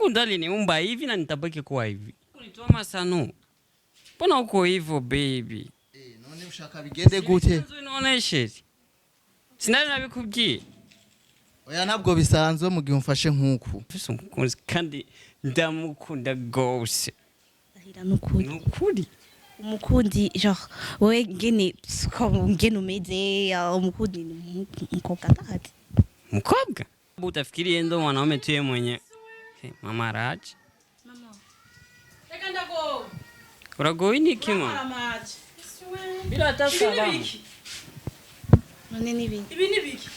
Mungu ndo aliniumba hivi na nitabaki kuwa hivi. Ulitoa masano. Mbona uko hivyo baby? None ushaka bigende gute? Unoneshe. Sinari nabikubwiye. Oya ntabwo bisanzwe mu gihe umfashe nkuko. Mfise umukunzi kandi ndamukunda gose. Ahira nukuri. Nukuri. Umukundi genre wewe ngene umeze umukundi ni mukobwa atahati. Mkobwa? Utafikiri ndo mwanaume tu mwenye. Mama Raj. Mama. Teka ndago. Uragoye ni kimo? Bila hata salamu. None ni biki? Ibi ni biki?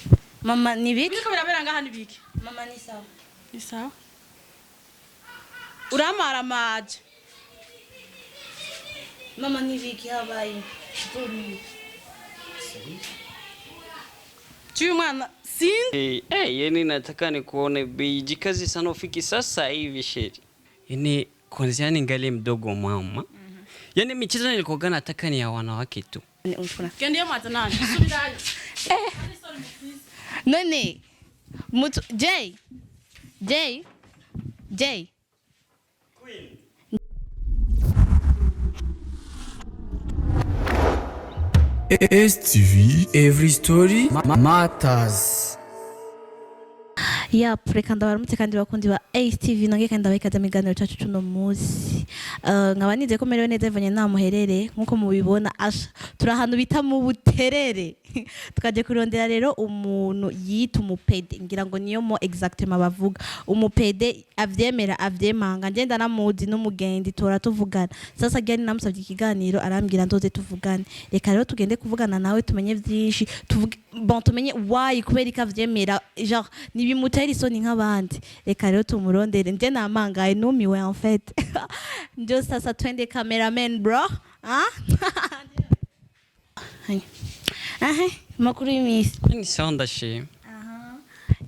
Mama ni biki? Biriko birabera ngaha ni biki? Mama ni sawa. Ni sawa. Uramara maje. Mama ni biki habaye? Chuyu mwana sin. Yani nataka nikuone biji kazi sana ufiki sasa hivi sheri. Yani kwanza ningali mdogo mama. Yani michezo nilikoga nataka ni ya wanawake tu. Kende mata nani? Subirayo. None mutu J Queen STV Every Story Matters. Ya preka ndabaramutse kandi bakundi ba STV nange kandi ndabikaza miganiro cyacu cuno muzi nkaba nize ko merewe neza ivanye nta muherere nkuko mubibona asha turahantu bita mu buterere tukaje kurondera rero umuntu yita umupede ngira ngo niyo mo exactement bavuga umupede avyemera avyemanga ngenda namuzi n'umugendi tora tuvugana sasa gyani namusabye ikiganiro arambwira ndoze tuvugane reka rero tugende kuvugana nawe tumenye byinshi bon tumenye why kubera ikavyemera genre nibimutera isoni nk'abandi reka rero tumurondere nje namangaye numiwe en fait ndio sasa twende cameraman bro makuru y'imisi ni sonda she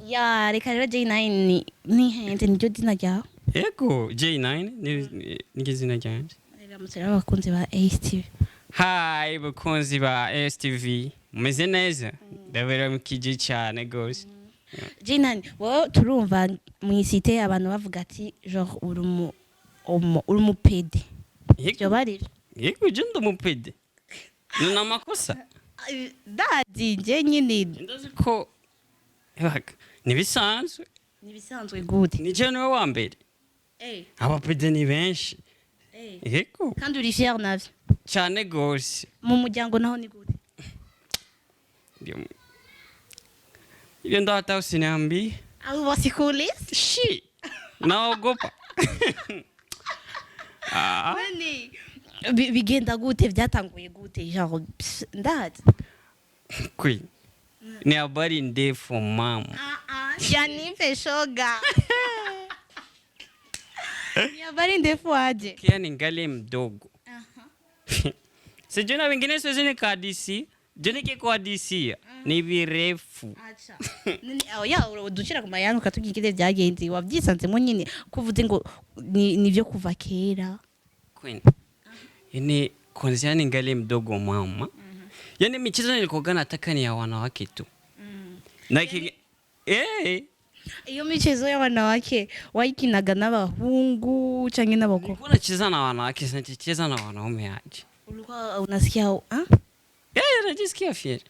ya reka rero J9 ni henze niryo dina ryawe yego J9 ni zina ryanje ramutse abakunzi ba STV hi bakunzi ba STV meze neza ndabera mukije cyane gose J9 wowe turumva mu isite abantu bavuga ati genre uri umupede byo barira yego je ndumupede nuna makosa dadi nje nyine ndazi ko yaka nibisanzwe gute ni je niwe wa mbere abapede ni benshi yego kandi uri fier navyo cyane gose mu muryango naho ni gute ile ndo hata usiniambi au wasikuuliza shi naogopa Wani bigenda gute byatanguye gute genre ndati Queen ni habari ndefu mama Janipe shoga ni habari ndefu aje kia ningali mdogo sijui na wengine siwezi nikadisi joni kiko hadisia ni virefu acha ya udushira ku mayanu katugikire byagenze wabyisanzemo nyine kuvuze ngo ni byo kuva kera Queen yani kwanza ningali mdogo mama yani michezo nilikoga nataka ni ya wanawake tu na iyo michezo ya wanawake waikinaga n'abahungu canke n'abakobwa nilikuwa nacheza na wanawake sinacheza na wanaume aje ulikuwa unasikia najisikia fier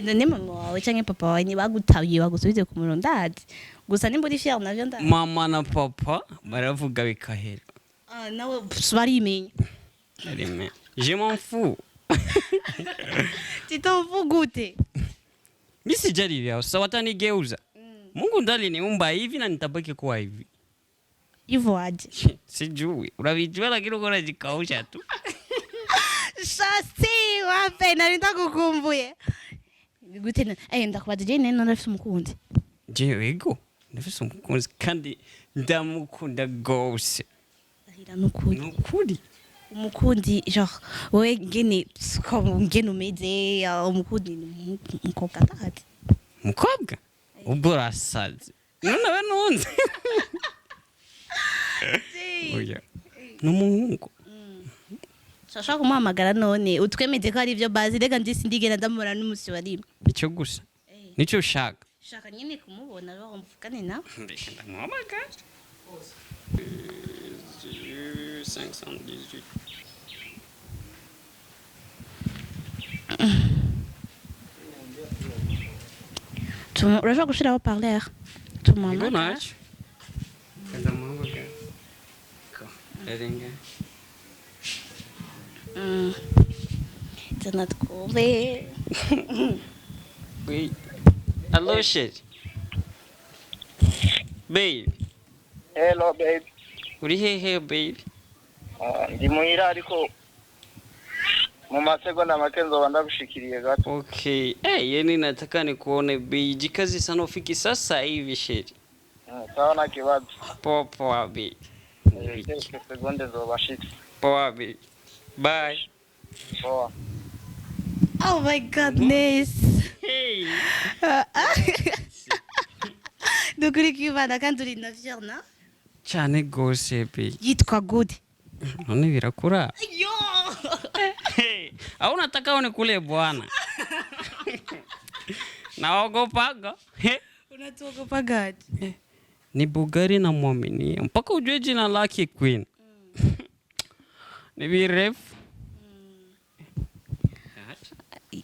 none mama wawe canke papa wawe ni bagutabiye bagusubize ku murongo ndati gusa nimba uri fier navyo ndati mama na papa baravuga bikahera nawe barimenya Arimenya je m'en fous tu t'en fous gute mimi sijali vyao sasa watanigeuza Mungu ndo aliniumba hivi na nitabaki kuwa hivi hivyo aje sijui unavijua lakini uko unajikausha tu shasi wape narinda kukumbuye gute ndakubaza je nene nafise umukunzi je wego nafise umukunzi kandi ndamukunda gose ahira nukuri umukundi genre wewe ngene umeze umukundi ni mukobwa atahati mukobwa ubwo rasaze none we nunze oya n'umuhungu shasha kumuhamagara none utwemeze ko ari byo bazi rega ndisi ndigera ndamubona n'umusi warimwe icyo gusa nicyo ushaka shaka nyine kumubona roho mvugane nawe. Ndeka ndamuhamagara. 518. Urashobora gushiraho parleur. Ego Tumuhamagara. ntacyo. Ndamuhamagara. Ko. Erenga. Tana twumve. Wait. Hello, shit. Babe. Hello babe. Uri hehe, babe? Ndi muhira ariko mu masegonda make nzoba ndagushikiriye gato. Okay. Yani nataka nikuone bei. Jikazi sana ufiki sasa hivi, shit. Sawa na kibazo. Poa, babe. Segonde nzoba shiki. Poa, babe. Bye. Poa. Oh my goodness. Hey. Dukuri kwibana kandi uri navyo na? Cyane gose, babe. Yitwa good. None birakura. Yo. Hey. Au unataka unikule bwana? Naogopaga. Unatogopa gani? Ni Bugari na muaminia. Mpaka ujue jina lake Queen. Ni birefu.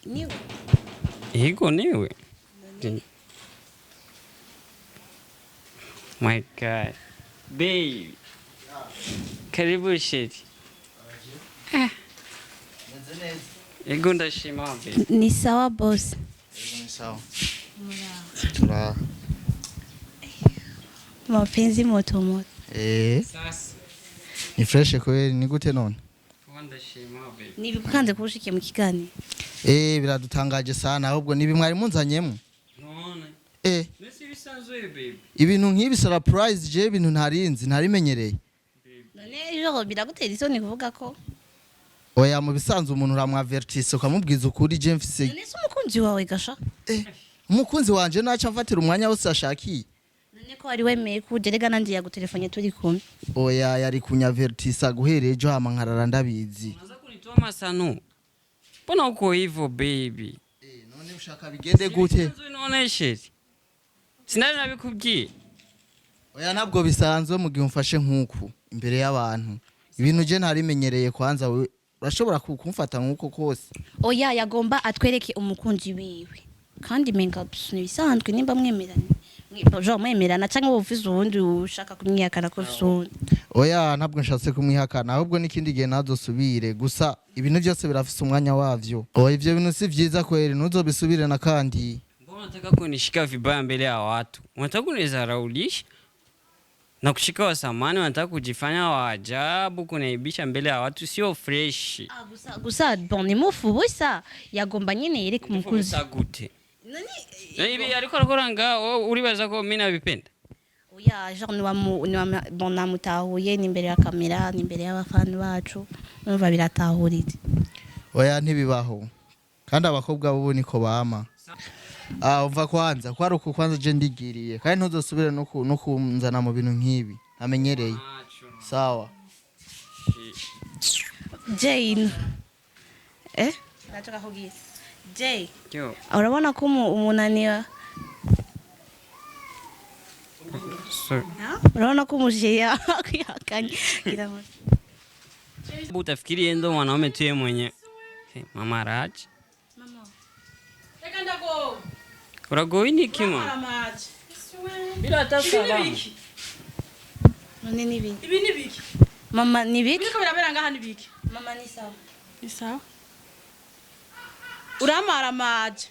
Niwe. Ego niwe. My God. Babe. Karibu shiti. Ego ndashima babe. Ni sawa boss. Ni sawa. Tura. Mapenzi moto. Sasa. Ni fresh kweli, ni gute none? Ndashima babe. Nibikukanze kubushikiye mu kigani. Biradutangaje sana ahubwo nibi mwari munzanyemo. None. Nesi bisanzwe babe. Ibintu nk'ibi surprise je ibintu ntarimenyereye. None ejo biragutera isoni kuvuga ko. Oya mu bisanzwe umuntu uramwavertise ukamubwiza ukuri je mfise. None se umukunzi wawe gasha? Umukunzi wanje naca afatira umwanya wose ashakiye. None ko ari wemeye kujerega nanje yagutelefone turi kumwe. Oya yari kunyavertisa guhereye ejo hama nkarara ndabizi. Unaanza kunitoa masanu. Mbona uko hivyo baby? None ushaka bigende gute? Unaoneshe. Sinari nabikubwiye. Oya nabwo bisanzwe mu gihe umfashe nkuku imbere y'abantu. Ibintu je ntarimenyereye kwanza urashobora kumfata nkuko kose. Oya yagomba atwereke umukunzi wiwe. Kandi menga bisanzwe nimba mwemeranye. Mwibojo mwemerana cyangwa uvuze ubundi ushaka kumwihakana ko usundi. Oya ntabwo nshatse kumwihakana ahubwo n'ikindi gihe nazosubire gusa ibintu byose birafise umwanya wavyo. Oya ivyo bintu si vyiza kweri ntuzobisubire na kandi. Mbona unataka kunishika vibaya mbele ya watu? Unataka kunizaraulisha? Na kushika wa samani unataka kujifanya wa ajabu kunaibisha mbele ya watu sio fresh. Gusa bon ni mufu busa yagomba nyine yere kumukunzi. Gute. Ibi ariko arakoranga uribaza ko mimi nabipenda. Oya genre bon namutahuye n'imbere ya kamera n'imbere y'abafana bacu numva biratahurije. Oya ntibibaho kandi abakobwa bo niko bama. Umva kwanza kwari uko kwanza je ndigiriye kandi ntuzosubire no kunzana mu bintu nk'ibi amenyereye. Sawa. Jane. Nataka kugira. Jay. Yo. Urabona ko umunaniwa. Sorry. Urabona ko umujeya kwihakanye. Utafikiri endo mwanaume tu yeye mwenye. Mama Raj. Mama. Reka ndago. Uragoye niki mama? Aramaje. Bila hata salamu. None ni biki? Ibi ni biki? Mama ni biki? Biriko birabera ngaha ni biki? Mama ni sawa. Ni sawa. Uramaramaje.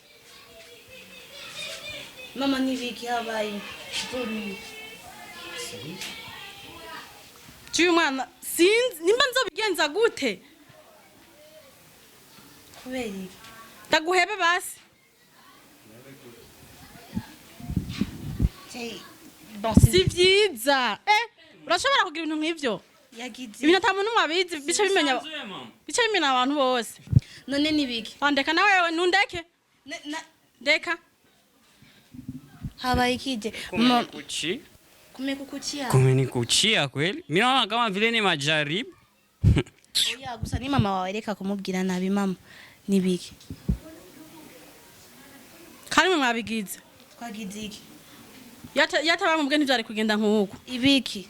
Mama ni biki habaye? Cyuyu mwana sinzi nimba nzobigenza gute? Kubera Ndaguhebe basi. Bon Si vyiza. Urashobora kugira ibintu nk'ivyo? yagize. Ibintu atamuntu mwabizi bice bimenya abantu bose. None ni biki? Andeka nawe nundeke. Ndeka. Habaye kije. Kuchi? Kumekukuchia. Kumenikuchia kweli? Mimi naona kama vile ni majaribu. Oya gusa ni mama wawe reka kumubwira nabi mama. Ni biki? Kandi mwabigize. twagize iki yatabamubwe ntivyari kugenda nk'uko ibiki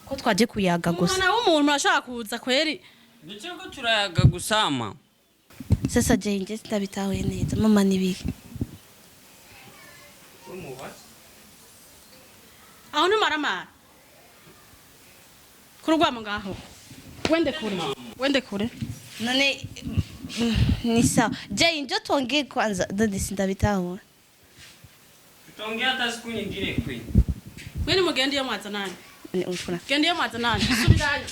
ko twaje kuyaga gusa umwana w'umuntu ashaka kuza kweri ndetse ko turayaga gusama sasa jenje sitabitahuye neza mama nibiki aho ntumaramara kurugwamo ngaho wende kure none ni sawa je njo tuongee kwanza dadi sitabitahuye tutaongea hata siku nyingine kwi mwene mugende yamwaza nani ushuna gende yamwaza nani subirayo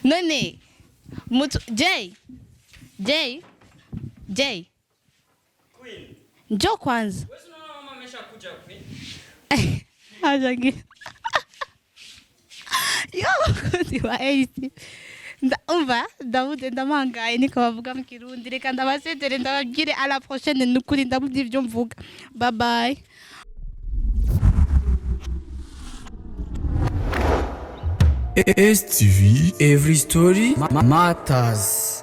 none mutu Jay Queen njo kwanza wewe unaona mama ameshakuja Queen ajangi yo ndiwa AC umva Daudi ndamangaye niko bavuga mu Kirundi reka ndabasetere ndabagire à la prochaine nukuri ndabuze ivyo mvuga bye bye STV, every story matters.